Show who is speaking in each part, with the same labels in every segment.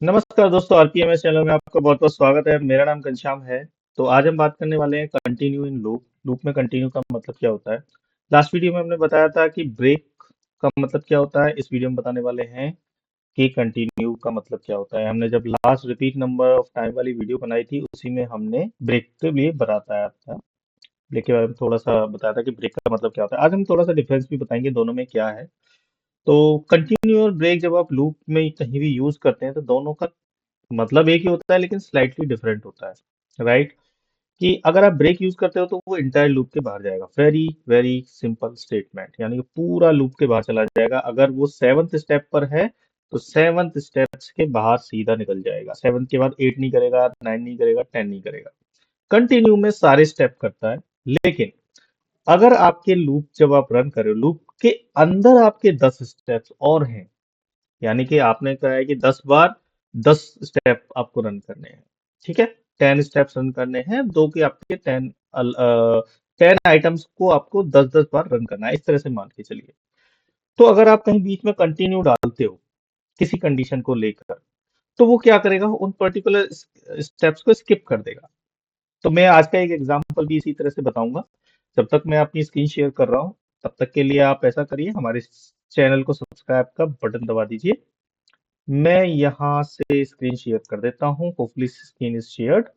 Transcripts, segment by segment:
Speaker 1: नमस्कार दोस्तों, आरपीएमएस चैनल में आपका बहुत बहुत स्वागत है। मेरा नाम घनश्याम है। तो आज हम बात करने वाले हैं कंटिन्यू इन लूप। लूप में कंटिन्यू का मतलब क्या होता है। लास्ट वीडियो में हमने बताया था कि ब्रेक का मतलब क्या होता है। इस वीडियो में बताने वाले हैं कि कंटिन्यू का मतलब क्या होता है। हमने जब last repeat number of time वाली वीडियो बनाई थी, उसी में हमने ब्रेक के लिए बताया था। ब्रेक के बारे में थोड़ा सा बताया था कि ब्रेक का मतलब क्या होता है। आज हम थोड़ा सा डिफरेंस भी बताएंगे दोनों में क्या है। तो कंटिन्यू और ब्रेक जब आप लूप में कहीं भी यूज करते हैं तो दोनों का मतलब एक ही होता है, लेकिन स्लाइटली डिफरेंट होता है, राइट। कि अगर आप ब्रेक यूज करते हो तो वो इंटायर लूप के बाहर जाएगा। वेरी वेरी सिंपल स्टेटमेंट, यानी कि पूरा लूप के बाहर चला जाएगा। अगर वो सेवन्थ स्टेप पर है तो सेवन्थ स्टेप्स के बाहर सीधा निकल जाएगा। सेवन्थ के बाद 8 नहीं करेगा, 9 नहीं करेगा, 10 नहीं करेगा। कंटिन्यू में सारे स्टेप करता है। लेकिन अगर आपके लूप जब आप रन कर रहे हो, लूप के अंदर आपके 10 स्टेप्स और हैं, यानी कि आपने कहा है कि 10 बार 10 स्टेप आपको रन करने हैं। ठीक है, 10 स्टेप्स रन करने हैं, दो के आपके 10 आइटम्स को आपको 10 10 बार रन करना है, इस तरह से मान के चलिए। तो अगर आप कहीं बीच में कंटिन्यू डालते हो किसी कंडीशन को लेकर, तो वो क्या करेगा, उन पर्टिकुलर स्टेप्स को स्किप कर देगा। तो मैं आज का एक एग्जांपल भी इसी तरह से बताऊंगा। जब तक मैं अपनी स्क्रीन शेयर कर रहा हूँ, तब तक के लिए आप ऐसा करिए, हमारे चैनल को सब्सक्राइब का बटन दबा दीजिए। मैं यहाँ से स्क्रीन शेयर कर देता हूँ। Hopefully screen is shared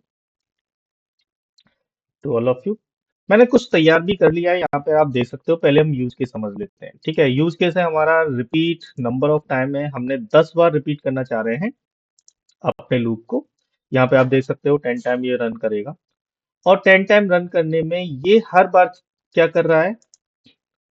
Speaker 1: to all of you. मैंने कुछ तैयार भी कर लिया है, यहाँ पे आप देख सकते हो। पहले हम यूज केस समझ लेते हैं। ठीक है, यूज केस है हमारा रिपीट नंबर ऑफ टाइम है, हमने 10 बार रिपीट करना चाह रहे हैं अपने लूप को। यहाँ पे आप देख सकते हो 10 टाइम ये रन करेगा। और 10 टाइम रन करने में ये हर बार क्या कर रहा है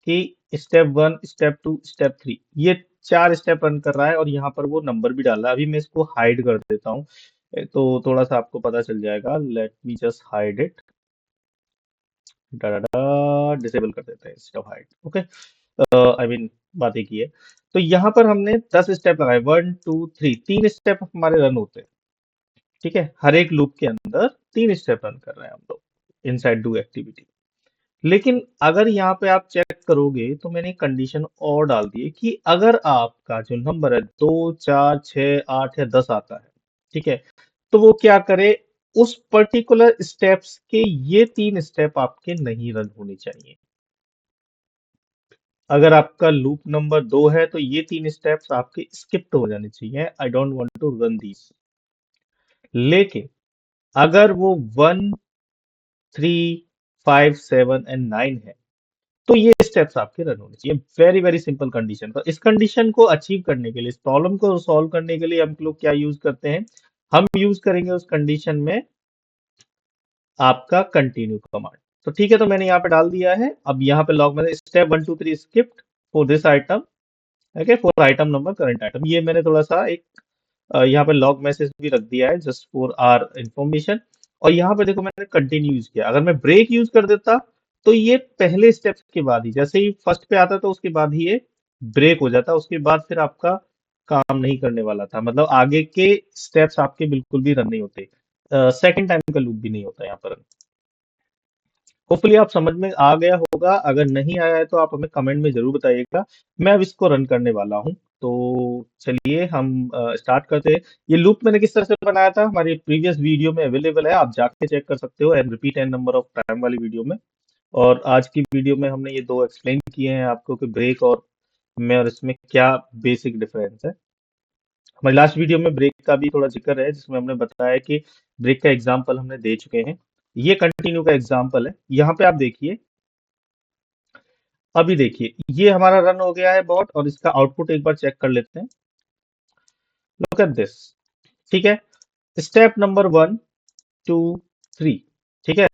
Speaker 1: कि स्टेप 1, स्टेप 2, स्टेप 3, ये 4 स्टेप रन कर रहा है। और यहाँ पर वो नंबर भी डाल रहा है। अभी मैं इसको हाइड कर देता हूँ, तो थोड़ा सा आपको पता चल जाएगा। Let me just hide it, disable कर देते हैं step hide. Okay, I mean बात एक ही है। तो यहाँ पर हमने 10 स्टेप लगाए, 1 2 3, 3 स्टेप हमारे रन होते हैं। ठीक है, हर एक लूप के अंदर 3 स्टेप रन कर रहे हैं हम लोग इनसाइड डू एक्टिविटी। लेकिन अगर यहाँ पे आप चेक करोगे तो मैंने एक कंडीशन और डाल दी है कि अगर आपका जो नंबर है 2 4 6 8 या 10 आता है, ठीक है, तो वो क्या करे, उस पर्टिकुलर स्टेप्स के ये 3 स्टेप आपके नहीं रन होने चाहिए। अगर आपका लूप नंबर 2 है तो ये 3 स्टेप्स आपके स्किप्ट हो जाने चाहिए। I don't want to run these. लेकिन अगर वो 1 3 5 7 एंड 9 है, तो ये स्टेप्स आपके रन होने चाहिए। Very very simple condition. तो इस कंडीशन को अचीव करने के लिए, इस प्रॉब्लम को सॉल्व करने के लिए हम लोग क्या यूज करते हैं, हम यूज करेंगे उस कंडीशन में आपका कंटिन्यू कमांड। तो ठीक है, तो मैंने यहाँ पे डाल दिया है। अब यहाँ पे लॉग में step 1 2 3 skipped for this item, okay, for item number current item. ये मैंने थोड़ा सा एक यहाँ पे लॉग मैसेज भी रख दिया है जस्ट फॉर आर इंफॉर्मेशन। और यहाँ पे देखो मैंने कंटिन्यू यूज किया। अगर मैं ब्रेक यूज कर देता तो ये पहले स्टेप के बाद ही, जैसे ही फर्स्ट पे आता तो उसके बाद ही ये ब्रेक हो जाता। उसके बाद फिर आपका काम नहीं करने वाला था, मतलब आगे के स्टेप्स आपके बिल्कुल भी रन नहीं होते। सेकंड टाइम का लूप भी नहीं होता यहाँ पर। होपफुली आप समझ में आ गया होगा। अगर नहीं आया है तो आप हमें कमेंट में जरूर बताइएगा। मैं अब इसको रन करने वाला हूँ। तो चलिए हम स्टार्ट करते हैं। ये लूप मैंने किस तरह से बनाया था, हमारी प्रीवियस वीडियो में अवेलेबल है, आप जाके चेक कर सकते हो, and repeat and number of time वाली वीडियो में। और आज की वीडियो में हमने ये दो एक्सप्लेन किए हैं आपको कि ब्रेक और में और इसमें क्या बेसिक डिफरेंस है। हमारी लास्ट वीडियो में ब्रेक का भी थोड़ा जिक्र है, जिसमें हमने बताया कि ब्रेक का एग्जाम्पल हमने दे चुके हैं। ये कंटिन्यू का एग्जाम्पल है। यहाँ पे आप देखिए, अभी देखिए ये हमारा रन हो गया है बॉट, और इसका आउटपुट एक बार चेक कर लेते हैं। Look at this. ठीक है, स्टेप नंबर 1 2 3, ठीक है।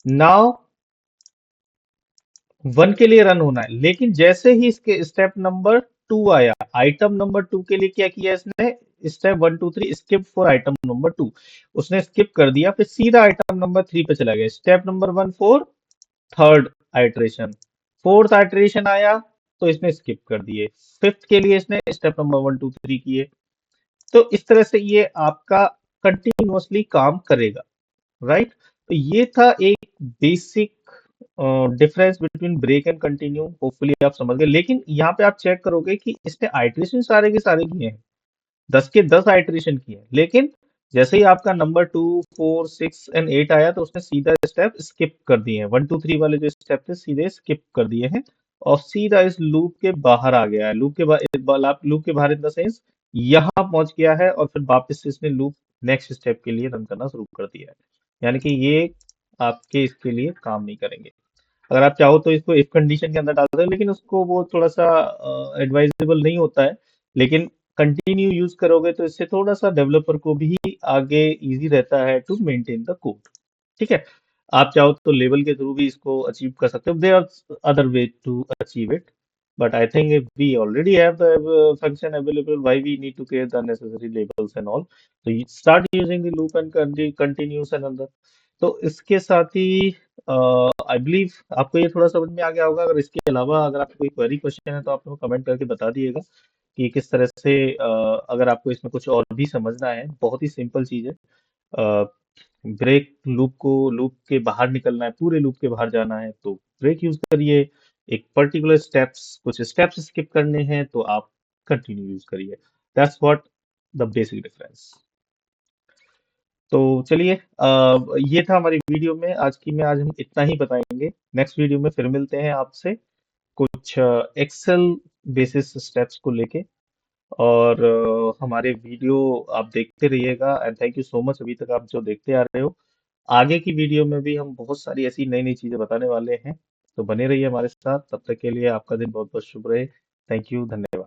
Speaker 1: नाउ 1 के लिए रन होना है, लेकिन जैसे ही इसके स्टेप नंबर 2 आया, आइटम नंबर 2 के लिए क्या किया इसने, step 1 2 3 skip for item number 2, उसने स्किप कर दिया, फिर सीधा आइटम नंबर 3 पे चला गया। Step number 1 4, third iteration, fourth iteration आया तो इसने स्किप कर दिए। फिफ्थ के लिए इसने स्टेप नंबर 1 2 3 किए। तो इस तरह से ये आपका कंटिन्यूअसली काम करेगा, राइट। तो ये था एक basic difference between break and continue. Hopefully आप समझ गए। लेकिन यहाँ पे आप चेक करोगे कि इसने आइटरेशन सारे के सारे किए हैं, 10 के 10 आइटरेशन किए, लेकिन जैसे ही आपका नंबर 2 4 6 एंड 8 आया तो उसने सीधा स्टेप स्किप कर दिए हैं, 1 2 3 वाले जो स्टेप थे सीधे स्किप कर दिए हैं और सीधा इस लूप के बाहर आ गया है। लूप के बाहर इन द सेंस यहाँ पहुंच गया है और फिर वापस से इसने लूप नेक्स्ट स्टेप के लिए रन करना शुरू कर दिया है। यानी कि ये आपके इसके लिए काम नहीं करेंगे। अगर आप चाहो तो इसको इफ कंडीशन के अंदर डाल सकते हो, लेकिन उसको वो थोड़ा सा एडवाइजेबल नहीं होता है। लेकिन कंटिन्यू यूज करोगे तो इससे थोड़ा सा डेवलपर को भी आगे इजी रहता है टू मेंटेन द कोड। ठीक है। आप चाहो तो लेवल के थ्रू भी इसको अचीव कर सकते हो, there are other way to achieve it, but I think if we already have the function available, why we need to create the necessary labels and all? So you start using the loop and continuous and other. तो इसके साथ ही I believe आपको ये थोड़ा समझ में आ गया होगा। अगर इसके अलावा अगर आपको कोई क्वेरी क्वेश्चन है तो आप लोग कमेंट करके बता दिएगा कि किस तरह से अगर आपको इसमें कुछ और भी समझना है। बहुत ही सिंपल चीज़ है। ब्रेक लूप के बाहर निकलना है, पूरे लूप के बाहर जाना है तो ब्रेक यूज करिए। एक पर्टिकुलर कुछ स्टेप्स स्किप करने हैं तो आप कंटिन्यू यूज करिए। That's what the basic difference. तो चलिए, ये था हमारी वीडियो में आज हम इतना ही बताएंगे। नेक्स्ट वीडियो में फिर मिलते हैं आपसे कुछ एक्सेल बेसिस स्टेप्स को लेके। और हमारे वीडियो आप देखते रहिएगा and thank you so much अभी तक आप जो देखते आ रहे हो। आगे की वीडियो में भी हम बहुत सारी ऐसी नई नई चीजें बताने वाले हैं, तो बने रहिए हमारे साथ। तब तक के लिए आपका दिन बहुत बहुत शुभ रहे। थैंक यू, धन्यवाद।